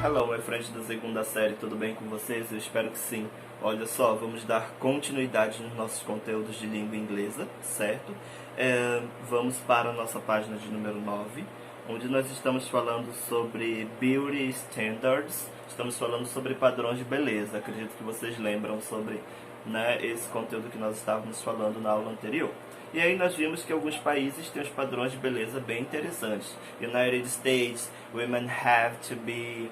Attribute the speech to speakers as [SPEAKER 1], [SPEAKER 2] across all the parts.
[SPEAKER 1] Hello, my friends da segunda série, tudo bem com vocês? Eu espero que sim. Olha só, vamos dar continuidade nos nossos conteúdos de língua inglesa, certo? Vamos para a nossa página de número 9, onde nós estamos falando sobre Beauty Standards. Estamos falando sobre padrões de beleza. Acredito que vocês lembram sobre, né, esse conteúdo que nós estávamos falando na aula anterior. E aí nós vimos que alguns países têm os padrões de beleza bem interessantes. United States, women have to be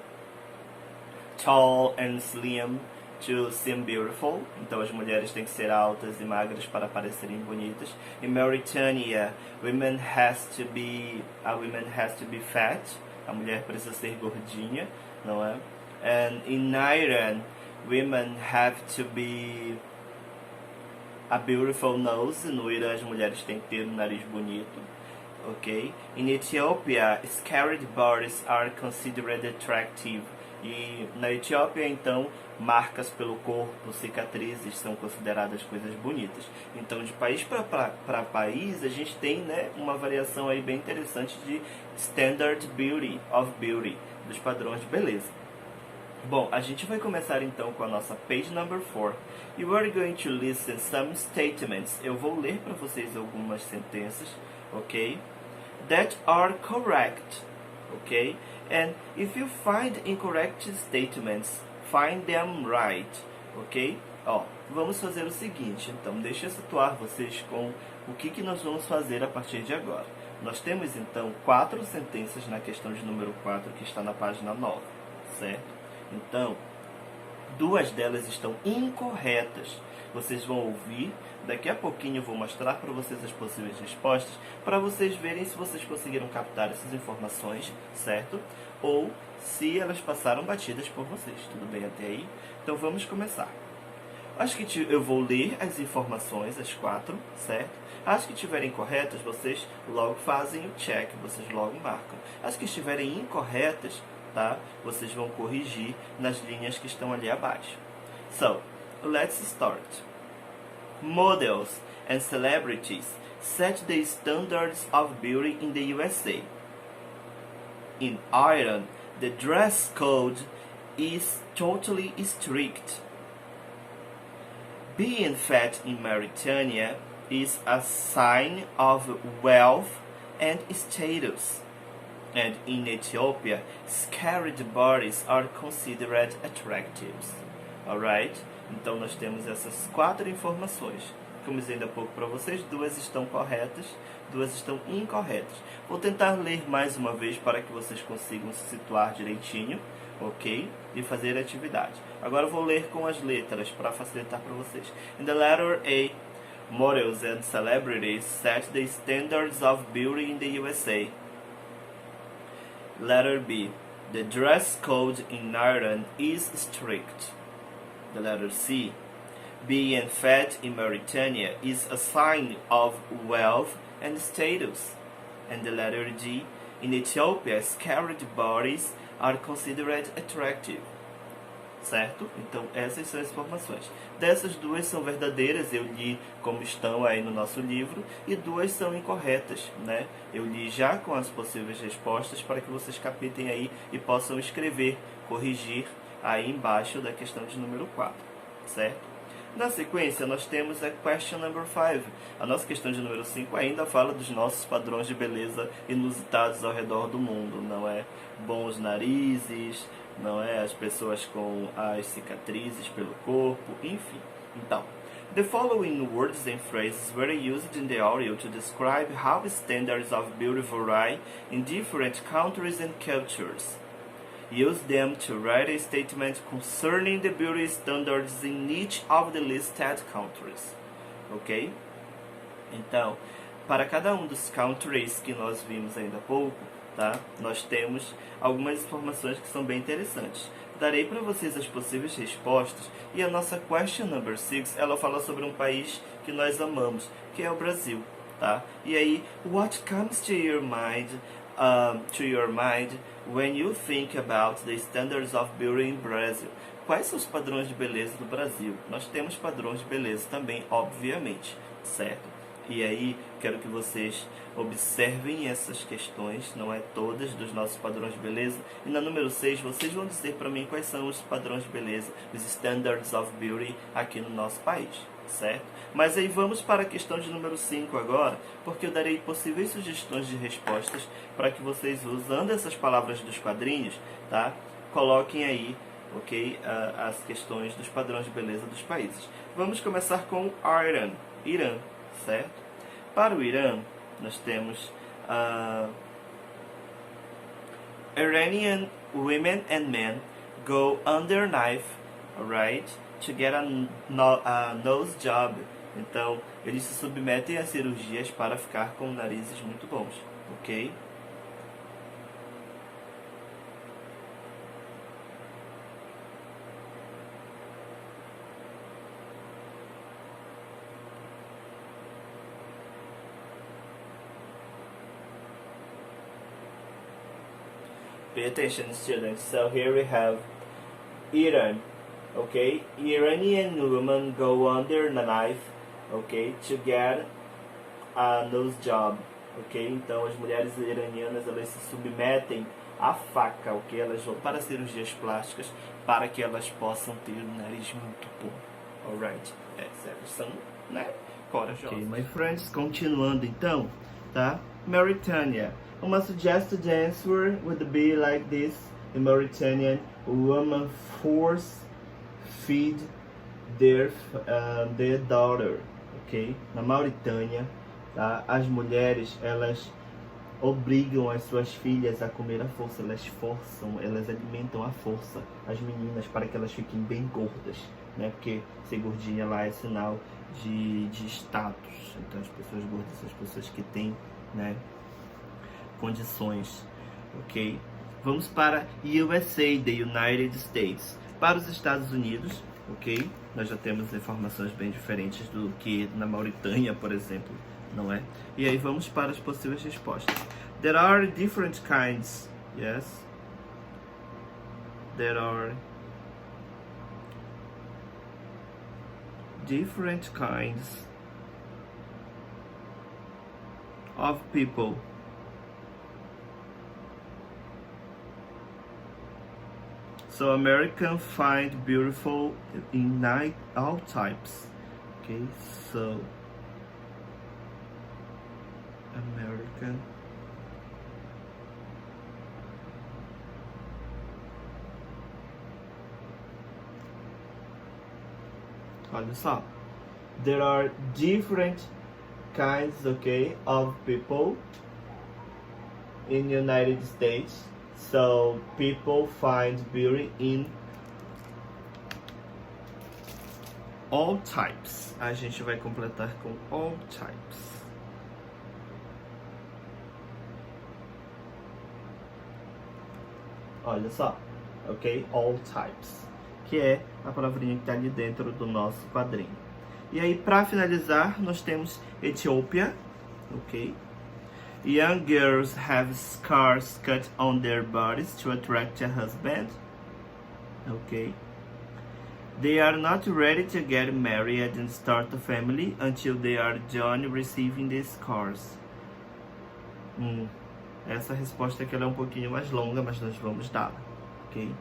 [SPEAKER 1] tall and slim to seem beautiful. Então as mulheres têm que ser altas e magras para parecerem bonitas. Em Mauritania, a woman has to be fat. A mulher precisa ser gordinha, não é? And in Iran, women have to be a beautiful nose. No Irã as mulheres têm que ter um nariz bonito. Ok? In Ethiopia, scarred bodies are considered attractive. E na Etiópia, então, marcas pelo corpo, cicatrizes são consideradas coisas bonitas. Então, de país para país, a gente tem, né, uma variação aí bem interessante de standard beauty, of beauty, dos padrões de beleza. Bom, a gente vai começar então com a nossa page number 4. You are going to listen some statements. Eu vou ler para vocês algumas sentenças, ok? That are correct, ok? And if you find incorrect statements, find them right, ok? Ó, vamos fazer o seguinte, então, deixa eu situar vocês com o que nós vamos fazer a partir de agora. Nós temos, então, 4 sentenças na questão de número 4, que está na página 9, certo? Então, 2 delas estão incorretas. Vocês vão ouvir, daqui a pouquinho eu vou mostrar para vocês as possíveis respostas, para vocês verem se vocês conseguiram captar essas informações, certo? Ou se elas passaram batidas por vocês. Tudo bem até aí? Então vamos começar. As que eu vou ler as informações, as 4, certo? As que estiverem corretas, vocês logo fazem o check, vocês logo marcam. As que estiverem incorretas, tá? Vocês vão corrigir nas linhas que estão ali abaixo. So, let's start. Models and celebrities set the standards of beauty in the USA. In Iran, the dress code is totally strict. Being fat in Mauritania is a sign of wealth and status. And in Ethiopia, scarred bodies are considered attractive. Alright? Então nós temos essas 4 informações. Como dizendo há pouco para vocês, 2 estão corretas, 2 estão incorretas. Vou tentar ler mais uma vez para que vocês consigam se situar direitinho, ok? E fazer a atividade. Agora eu vou ler com as letras para facilitar para vocês. In the letter A, models and celebrities set the standards of beauty in the USA. Letter B, the dress code in Iran is strict. The letter C, being fat in Mauritania is a sign of wealth and status. And the letter D, in Ethiopia, scarred bodies are considered attractive. Certo? Então essas são as informações. Dessas 2 são verdadeiras, eu li como estão aí no nosso livro, e 2 são incorretas, né? Eu li já com as possíveis respostas para que vocês captem aí e possam escrever, corrigir aí embaixo da questão de número 4, certo? Na sequência, nós temos a question number 5. A nossa questão de número 5 ainda fala dos nossos padrões de beleza inusitados ao redor do mundo, não é? Bons narizes, não é? As pessoas com as cicatrizes pelo corpo, enfim. Então, the following words and phrases were used in the audio to describe how standards of beauty vary in different countries and cultures. Use them to write a statement concerning the beauty standards in each of the listed countries. Ok? Então, para cada um dos countries que nós vimos ainda há pouco, tá? Nós temos algumas informações que são bem interessantes. Darei para vocês as possíveis respostas e a nossa question number 6, ela fala sobre um país que nós amamos, que é o Brasil, tá? E aí, what comes to your mind When you think about the standards of beauty in Brazil, quais são os padrões de beleza do Brasil? Nós temos padrões de beleza também, obviamente, certo? E aí, quero que vocês observem essas questões, não é todas, dos nossos padrões de beleza. E na número 6, vocês vão dizer para mim quais são os padrões de beleza, os standards of beauty aqui no nosso país, certo? Mas aí vamos para a questão de número 5 agora, porque eu darei possíveis sugestões de respostas para que vocês, usando essas palavras dos quadrinhos, tá? Coloquem aí, ok, as questões dos padrões de beleza dos países. Vamos começar com Irã, certo? Para o Irã, nós temos Iranian women and men go under knife, right, to get a nose job. Então, eles se submetem a cirurgias para ficar com narizes muito bons, ok? Pay attention, students. So here we have Iran, okay? Iranian women go under the knife, okay, to get a nose job, ok? Então as mulheres iranianas, elas se submetem à faca, ok? Elas vão para cirurgias plásticas para que elas possam ter um nariz muito bom, alright? Elas são, né, corajosas. Ok, my friends, continuando então, tá? Mauritania. Uma suggested answer would be like this. In Mauritania, women force feed their daughter, ok? Na Mauritânia, tá? As mulheres, elas obrigam as suas filhas a comer à força, elas forçam, elas alimentam à força as meninas para que elas fiquem bem gordas, né? Porque ser gordinha lá é sinal de status. Então as pessoas gordas são as pessoas que têm, né, condições, ok? Vamos para USA, the United States. Para os Estados Unidos, ok? Nós já temos informações bem diferentes do que na Mauritânia, por exemplo, não é? E aí vamos para as possíveis respostas. There are different kinds, yes? There are different kinds of people. So Americans find beautiful in all types. Okay, so American olha só. There are different kinds, okay, of people in United States. So people find beauty in all types. A gente vai completar com all types. Olha só, ok? All types, que é a palavrinha que está ali dentro do nosso quadrinho. E aí, para finalizar, nós temos Etiópia, ok? Young girls have scars cut on their bodies to attract a husband. Okay. They are not ready to get married and start a family until they are done receiving the scars. Essa resposta aqui ela é um pouquinho mais longa, mas nós vamos dar, ok?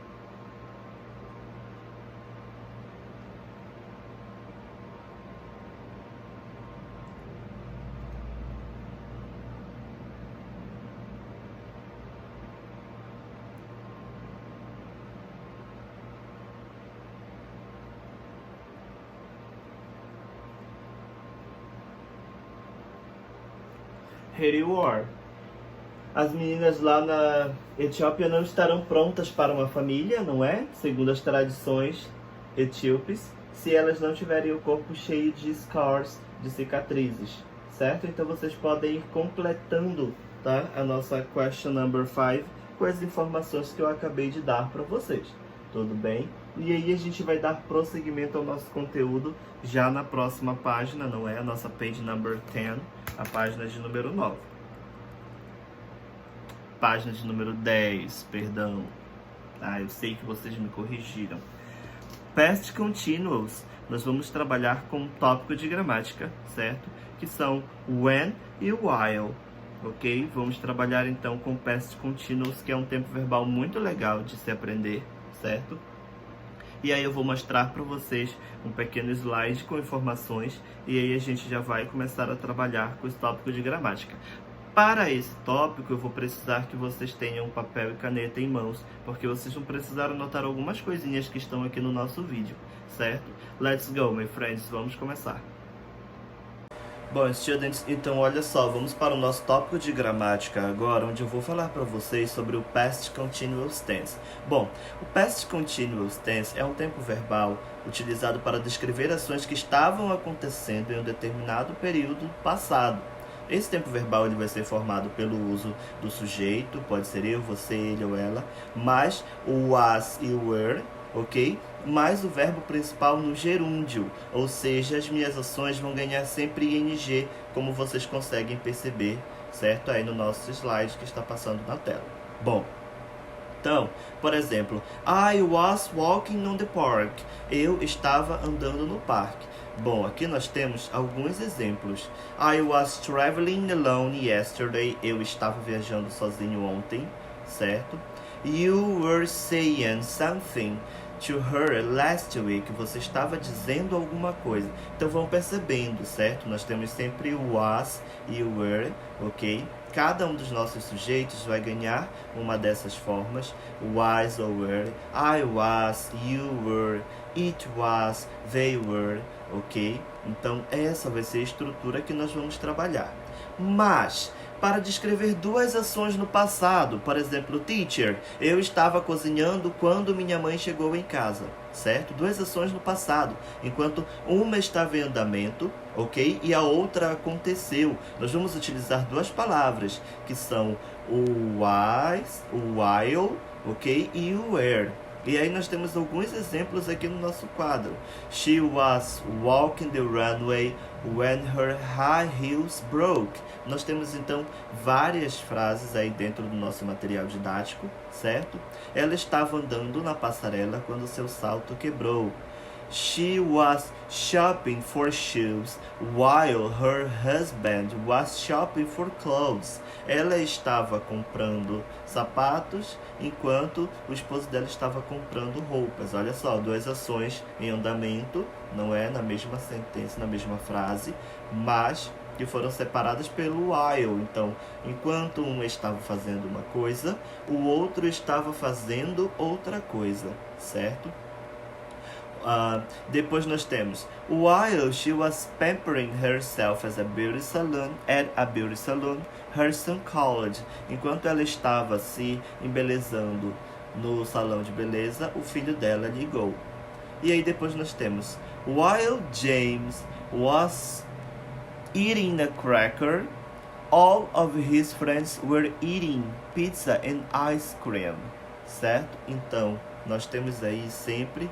[SPEAKER 1] Here you are. As meninas lá na Etiópia não estarão prontas para uma família, não é? Segundo as tradições etíopes, se elas não tiverem o corpo cheio de scars, de cicatrizes, certo? Então vocês podem ir completando, tá, a nossa question number 5 com as informações que eu acabei de dar para vocês. Tudo bem? E aí a gente vai dar prosseguimento ao nosso conteúdo já na próxima página, não é? A nossa page number 10, a página de número 9. página de número 10, perdão. Eu sei que vocês me corrigiram. Past Continuous, nós vamos trabalhar com um tópico de gramática, certo? Que são when e while, ok? Vamos trabalhar então com Past Continuous, que é um tempo verbal muito legal de se aprender, certo? E aí eu vou mostrar para vocês um pequeno slide com informações e aí a gente já vai começar a trabalhar com esse tópico de gramática. Para esse tópico, eu vou precisar que vocês tenham papel e caneta em mãos, porque vocês vão precisar anotar algumas coisinhas que estão aqui no nosso vídeo, certo? Let's go, my friends, vamos começar. Bom, students, então olha só, vamos para o nosso tópico de gramática agora, onde eu vou falar para vocês sobre o Past Continuous Tense. Bom, o Past Continuous Tense é um tempo verbal utilizado para descrever ações que estavam acontecendo em um determinado período passado. Esse tempo verbal ele vai ser formado pelo uso do sujeito, pode ser eu, você, ele ou ela, mais o was e o were, ok? Mais o verbo principal no gerúndio, ou seja, as minhas ações vão ganhar sempre ing, como vocês conseguem perceber, certo? Aí no nosso slide que está passando na tela. Bom, então, por exemplo, I was walking on the park. Eu estava andando no parque. Bom, aqui nós temos alguns exemplos. I was traveling alone yesterday. Eu estava viajando sozinho ontem, certo? You were saying something to her last week. Você estava dizendo alguma coisa. Então vão percebendo, certo? Nós temos sempre o was e o were, ok? Cada um dos nossos sujeitos vai ganhar uma dessas formas. Was ou were, I was, you were, it was, they were, ok? Então essa vai ser a estrutura que nós vamos trabalhar. Mas, para descrever duas ações no passado, por exemplo, teacher, eu estava cozinhando quando minha mãe chegou em casa, certo? Duas ações no passado, enquanto uma estava em andamento, ok? E a outra aconteceu. Nós vamos utilizar duas palavras, que são o was, o while, ok? E o were. E aí nós temos alguns exemplos aqui no nosso quadro. She was walking the runway when her high heels broke. Nós temos então várias frases aí dentro do nosso material didático, certo? Ela estava andando na passarela quando seu salto quebrou. She was shopping for shoes while her husband was shopping for clothes. Ela estava comprando sapatos enquanto o esposo dela estava comprando roupas. Olha só, duas ações em andamento, não é na mesma sentença, na mesma frase, mas que foram separadas pelo while. Então, enquanto um estava fazendo uma coisa, o outro estava fazendo outra coisa, certo? Depois nós temos while she was pampering herself at a beauty salon, her son called. Enquanto ela estava se embelezando no salão de beleza, o filho dela ligou. E aí depois nós temos while James was eating a cracker, all of his friends were eating pizza and ice cream, certo? Então nós temos aí sempre,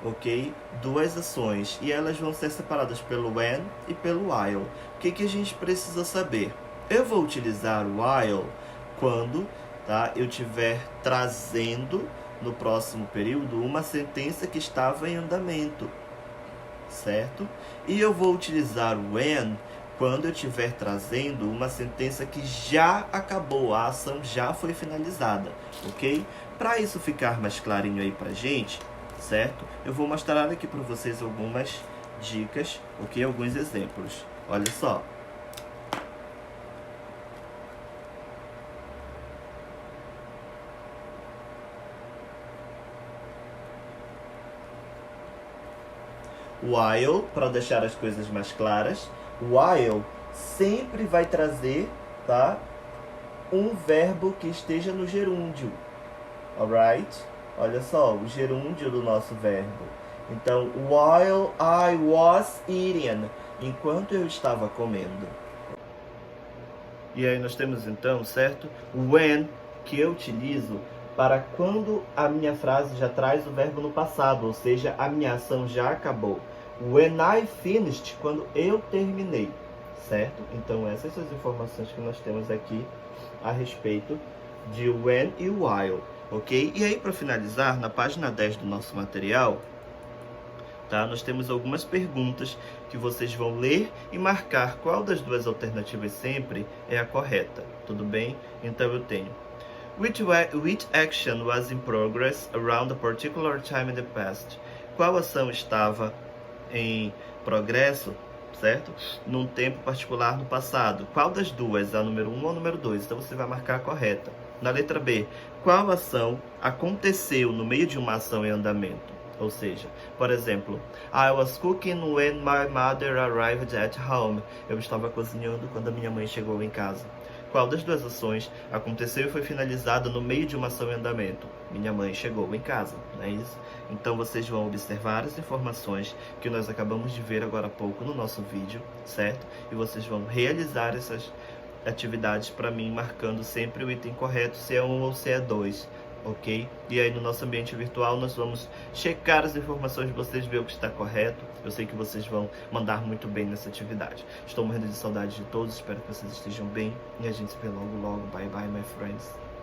[SPEAKER 1] ok? Duas ações e elas vão ser separadas pelo when e pelo while. O que a gente precisa saber? Eu vou utilizar o while quando, tá, eu estiver trazendo no próximo período uma sentença que estava em andamento, certo? E eu vou utilizar o when quando eu estiver trazendo uma sentença que já acabou, a ação já foi finalizada, ok? Para isso ficar mais clarinho aí pra gente, certo? Eu vou mostrar aqui para vocês algumas dicas, ok? Alguns exemplos. Olha só. While, para deixar as coisas mais claras, while sempre vai trazer, tá, um verbo que esteja no gerúndio, alright? Olha só, o gerúndio do nosso verbo. Então, while I was eating, enquanto eu estava comendo. E aí nós temos então, certo? When, que eu utilizo para quando a minha frase já traz o verbo no passado, ou seja, a minha ação já acabou. When I finished, quando eu terminei, certo? Então essas são as informações que nós temos aqui a respeito de when e while, ok? E aí, para finalizar, na página 10 do nosso material, tá? Nós temos algumas perguntas que vocês vão ler e marcar qual das duas alternativas sempre é a correta, tudo bem? Então eu tenho: which action was in progress around a particular time in the past? Qual ação estava em progresso, certo? Num tempo particular no passado. Qual das duas? A número 1 ou a número 2? Então você vai marcar a correta. Na letra B, qual ação aconteceu no meio de uma ação em andamento? Ou seja, por exemplo, I was cooking when my mother arrived at home. Eu estava cozinhando quando a minha mãe chegou em casa. Qual das duas ações aconteceu e foi finalizada no meio de uma ação em andamento? Minha mãe chegou em casa, não é isso? Então vocês vão observar as informações que nós acabamos de ver agora há pouco no nosso vídeo, certo? E vocês vão realizar essas atividades para mim, marcando sempre o item correto, se é 1 ou se é 2, ok? E aí no nosso ambiente virtual nós vamos checar as informações de vocês, ver o que está correto. Eu sei que vocês vão mandar muito bem nessa atividade. Estou morrendo de saudade de todos, espero que vocês estejam bem e a gente se vê logo logo. Bye bye, my friends.